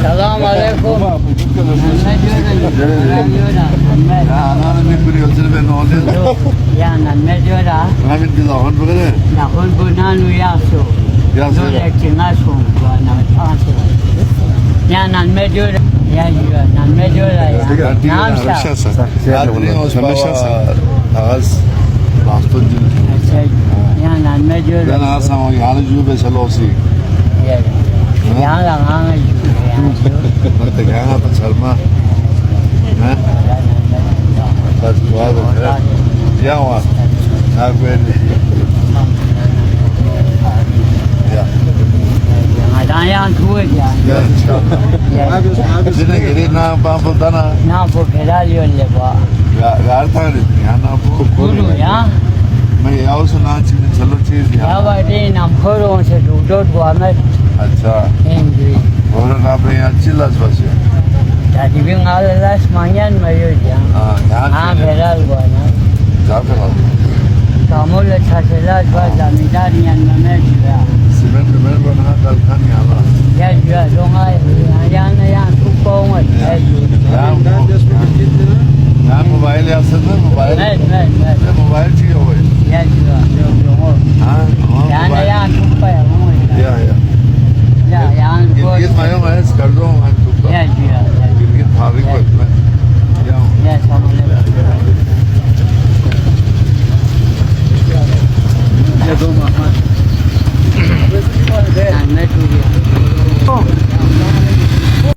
Salam alaikum. Ananın ne kuruyorsun ben ne oluyor? Ya nan diyor da. Rahmet bir zaman böyle. Na hon bunan uyaso. Yaso. Dole kingaso bana tanso. Ya nan diyor. Ya nan diyor ya. Namsa. Adını Osman'a ağız bastın diyor. Ya nan diyor. Ben ağzım o yani cübe selosi. Ya la hanga. Nanti kaya apa salma? Hah? Tas buat ya wa. Aku ini. Ya. Yang tua ya. Sini kiri na pampu tanah. Na po keralio leba. Gar tadi ya na bu. Guru ya. मैं याव सुना चीज़ चलो चीज़ Ya bade na phoro se dudot buamet. अच्छा Engri. और ना पे अच्छी लाज बस है Tadi bin alas manyan mayo ya. हाँ यहाँ Ah beral buana. जाके लाओ Kamu le chaselat ba zamidar yan mamet ya. Cement cement बना कल खाने आवा Ya juga dongai ya kupong ya. यहाँ मोबाइल या सर मोबाइल Met. मोबाइल